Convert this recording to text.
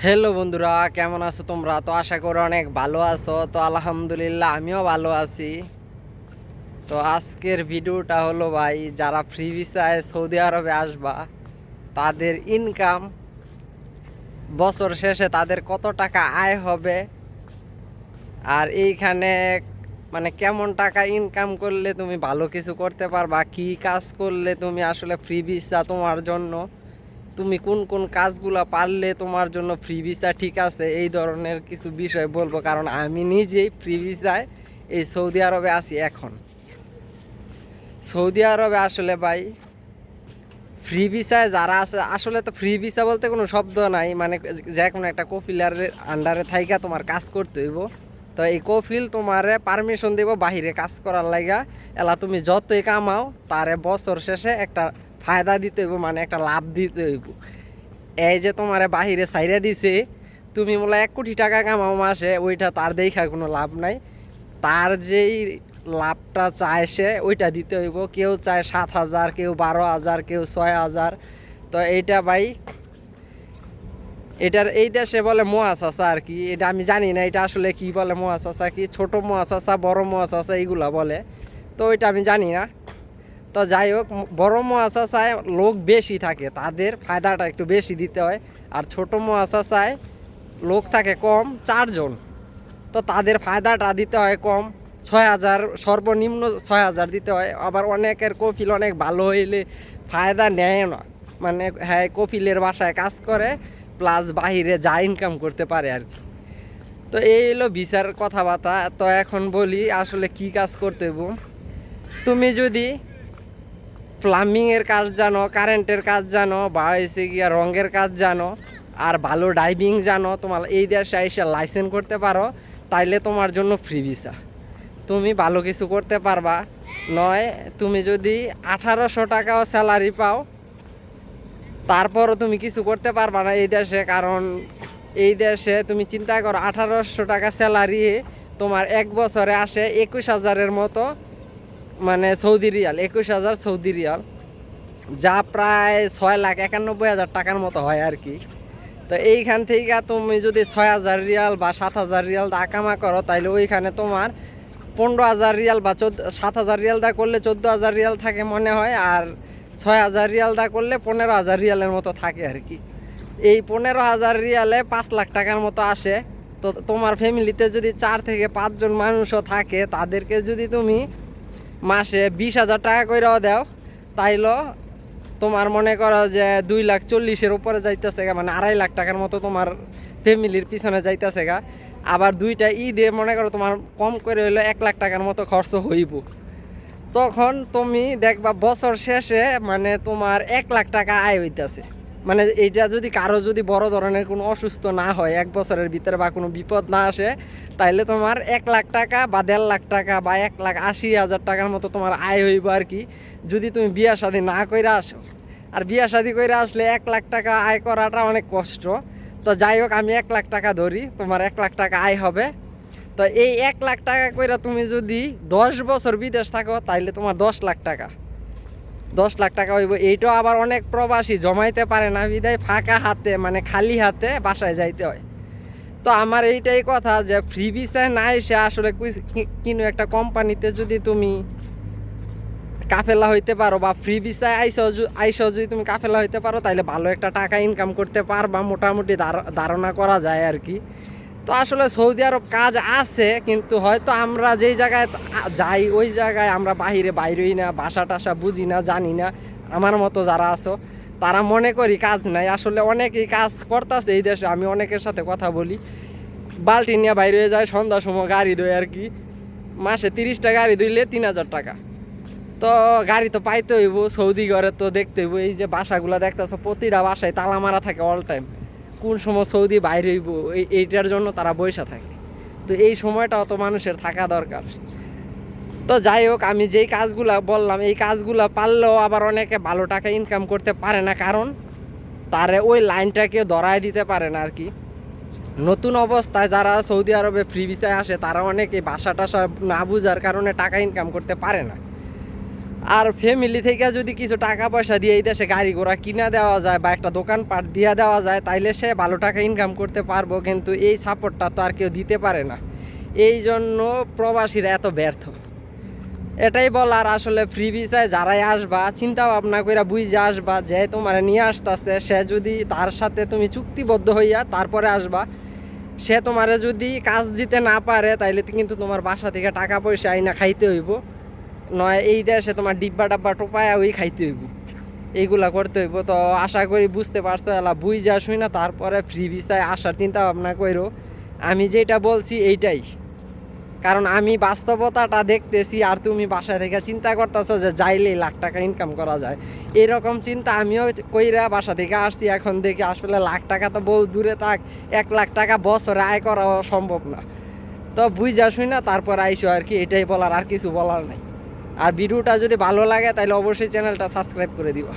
Hello বন্ধুরা, কেমন আছো তোমরা? তো আশা করি অনেক ভালো আছো। তো আলহামদুলিল্লাহ আমিও ভালো আছি। তো আজকের ভিডিওটা হলো ভাই, যারা ফ্রি ভিসায় সৌদি আরবে আসবা তাদের ইনকাম বছর শেষে তাদের কত টাকা আয় হবে, আর এইখানে মানে কেমন টাকা ইনকাম করলে তুমি ভালো কিছু করতে পারবা, কি কাজ করলে তুমি আসলে ফ্রি ভিসা তোমার জন্য, তুমি কোন কোন কাজগুলো পারলে তোমার জন্য ফ্রি ভিসা ঠিক আছে, এই ধরনের কিছু বিষয় বলবো। কারণ আমি নিজেই ফ্রি ভিসায় এই সৌদি আরবে আছি এখন। সৌদি আরবে আসলে ভাই ফ্রি ভিসায় যারা আছে, আসলে তো ফ্রি ভিসা বলতে কোনো শব্দ নাই, মানে যে কোনো একটা কফিলারের আন্ডারে থাইকা তোমার কাজ করতে হইব। তো এই কফিল তোমারে পারমিশন দিব বাহিরে কাজ করার লাগা। এলা তুমি যতই কামাও তারে বছর শেষে একটা ফায়দা দিতে হইব, মানে একটা লাভ দিতে হইব। এই যে তোমারে বাহিরে ছাইরা দিছে, তুমি মোলা 1 কোটি টাকা কামাও মাসে, ওইটা তার দেখা কোনো লাভ নাই। তার যেই লাভটা চায় সে ওইটা দিতে হইব। কেউ চায় 7,000, কেউ 12,000, কেউ 6,000। তো এইটা ভাই, এটার এই দেশে বলে মুআসাসা আর কি। এটা আমি জানি না এটা আসলে কি বলে, মুআসাসা কি, ছোট মুআসাসা বড় মুআসাসা এইগুলা বলে, তো ওইটা আমি জানি না। তো যাই হোক, বড় মুআসাসায় লোক বেশি থাকে, তাদের ফায়দাটা একটু বেশি দিতে হয়। আর ছোট মুআসাসায় লোক থাকে কম, 4 জন, তো তাদের ফায়দাটা দিতে হয় কম। 6,000, সর্বনিম্ন 6,000 দিতে হয়। আবার অনেকের কফিল অনেক ভালো হইলে ফায়দা নেয় না, মানে হ্যাঁ কফিলের বাসায় কাজ করে প্লাস বাহিরে যা ইনকাম করতে পারে আর কি। তো এই হলো ভিসার কথাবার্তা। তো এখন বলি আসলে কি কাজ করতে হইব। তুমি যদি প্লাম্বিংয়ের কাজ জানো, কারেন্টের কাজ জানো, বা হয়েছে গিয়া রঙের কাজ জানো, আর ভালো ড্রাইভিং জানো, তোমার এই দেশে এসে লাইসেন্স করতে পারো, তাইলে তোমার জন্য ফ্রি ভিসা। তুমি ভালো কিছু করতে পারবা। নয় তুমি যদি 1800 টাকাও স্যালারি পাও, তারপরও তুমি কিছু করতে পারবা না এই দেশে। কারণ এই দেশে তুমি চিন্তা করো, 1800 টাকা স্যালারি তোমার এক বছরে আসে 21,000-এর মতো, মানে সৌদি রিয়াল, 21,000 সৌদি রিয়াল, যা প্রায় 6,91,000 টাকার মতো হয় আর কি। তো এইখান থেকে তুমি যদি 6,000 রিয়াল বা 7,000 রিয়াল দা কামা করো, তাইলে ওইখানে তোমার 15,000 রিয়াল বা 7,000 রিয়াল দা করলে 14,000 রিয়াল থাকে মনে হয়। আর 6,000 রিয়াল দা করলে 15,000 রিয়ালের মতো থাকে আর কি। এই 15,000 রিয়ালে 5 লাখ টাকার মতো আসে। তো তোমার ফ্যামিলিতে যদি 4 থেকে 5 জন মানুষও থাকে, তাদেরকে যদি তুমি মাসে 20,000 টাকা কইরাও দাও, তাইলে তোমার মনে করো যে 2,40,000-এর উপরে যাইতেছে গা, মানে 2.5 লাখ টাকার মতো তোমার ফ্যামিলির পিছনে যাইতেছে গা। আবার দুইটা ঈদে মনে করো তোমার কম করে হইলো 1 লাখ টাকার মতো খরচ হইব। তখন তুমি দেখবা বছর শেষে মানে তোমার 1 লাখ টাকা আয় হইতেছে। মানে এইটা যদি কারো যদি বড় ধরনের কোনো অসুস্থ না হয় এক বছরের ভিতরে, বা কোনো বিপদ না আসে, তাইলে তোমার 1 লাখ টাকা বা 1.5 লাখ টাকা বা 1,80,000 টাকার মতো তোমার আয় হইব আর কি, যদি তুমি বিয়া শাদী না কইরা আসো। আর বিয়া শাদী কইরা আসলে 1 লাখ টাকা আয় করাটা অনেক কষ্ট। তো যাই হোক, আমি 1 লাখ টাকা ধরি, তোমার 1 লাখ টাকা আয় হবে। তো এই 1 লাখ টাকা কইরা তুমি যদি 10 বছর বিদেশ থাকো, তাইলে তোমার 10 লাখ টাকা, 10 লাখ টাকা হইব। এইটাও আবার অনেক প্রবাসী জমাইতে পারে না, বিদায় ফাঁকা হাতে মানে খালি হাতে বাসায় যাইতে হয়। তো আমার এইটাই কথা যে ফ্রি ভিসায় না এসে আসলে কোনো একটা কোম্পানিতে যদি তুমি কাফেলা হইতে পারো, বা ফ্রি ভিসায় আইসো যদি তুমি কাফেলা হইতে পারো, তাইলে ভালো একটা টাকা ইনকাম করতে পারবা, মোটামুটি ধারণা করা যায় আর কি। তো আসলে সৌদি আরব কাজ আছে, কিন্তু হয়তো আমরা যেই জায়গায় যাই ওই জায়গায় আমরা বাইরেই না, ভাষা টাষা বুঝি না, জানি না। আমার মতো যারা আছো তারা মনে করি কাজ নাই, আসলে অনেকেই কাজ করতেছে এই দেশে। আমি অনেকের সাথে কথা বলি, বাল্টি নিয়ে বাইরে হয়ে যায়, সন্ধ্যার সময় গাড়ি ধোয় আর কি। মাসে 30টা গাড়ি ধুইলে 3,000 টাকা। তো গাড়ি তো পাইতে হইব, সৌদি ঘরে তো দেখতে হইব। এই যে বাসাগুলো দেখতেছো, প্রতিটা বাসায় তালা মারা থাকে অল টাইম। কোন সময় সৌদি বাইরে হইব এইটার জন্য তারা বইসা থাকে। তো এই সময়টাও তো মানুষের থাকা দরকার। তো যাই হোক, আমি যেই কাজগুলা বললাম এই কাজগুলা পারলেও আবার অনেকে ভালো টাকা ইনকাম করতে পারে না, কারণ তারে ওই লাইনটাকে ধরায় দিতে পারে না আর কি। নতুন অবস্থায় যারা সৌদি আরবে ফ্রি ভিসায় আসে, তারা অনেকে ভাষা টাষা না বুঝার কারণে টাকা ইনকাম করতে পারে না। আর ফ্যামিলি থেকে যদি কিছু টাকা পয়সা দিয়ে এই দেশে গাড়ি ঘোড়া কিনা দেওয়া যায় বা একটা দোকানপাট দিয়ে দেওয়া যায় তাইলে সে ভালো টাকা ইনকাম করতে পারবো, কিন্তু এই সাপোর্টটা তো আর কেউ দিতে পারে না। এই জন্য প্রবাসীরা এত ব্যর্থ। এটাই বলার, আসলে ফ্রি ভিসায় যারাই আসবা চিন্তা ভাবনা করে বুঝে আসবা যে তোমার নিয়ে আসতেছে, সে যদি তার সাথে তুমি চুক্তিবদ্ধ হইয়া তারপরে আসবা। সে তোমারে যদি কাজ দিতে না পারে তাইলে কিন্তু তোমার বাসা থেকে টাকা পয়সা আইনা খাইতে হইব, নয় এই দেশে তোমার ডিব্বা ডাব্বা টোপায়া ওই খাইতে হইব, এইগুলা করতে হইব। তো আশা করি বুঝতে পারছো, এলা বুঝা শুই না তারপরে ফ্রি ভিসায় আসার চিন্তা ভাবনা করো। আমি যেটা বলছি এইটাই, কারণ আমি বাস্তবতাটা দেখতেছি আর তুমি বাসা থেকে চিন্তা করতেছো যে যাইলেই লাখ টাকা ইনকাম করা যায়। এরকম চিন্তা আমিও কইরা বাসা থেকে আসছি, এখন দেখি আসলে লাখ টাকা তো বহু দূরে থাক, 1 লাখ টাকা বছরে আয় করা সম্ভব না। তো বুঝা শুই না তারপর আইসো আর কি, এটাই বলার, আর কিছু বলার নাই। আর ভিডিওটা যদি ভালো লাগে তাহলে অবশ্যই চ্যানেলটা সাবস্ক্রাইব করে দিবা।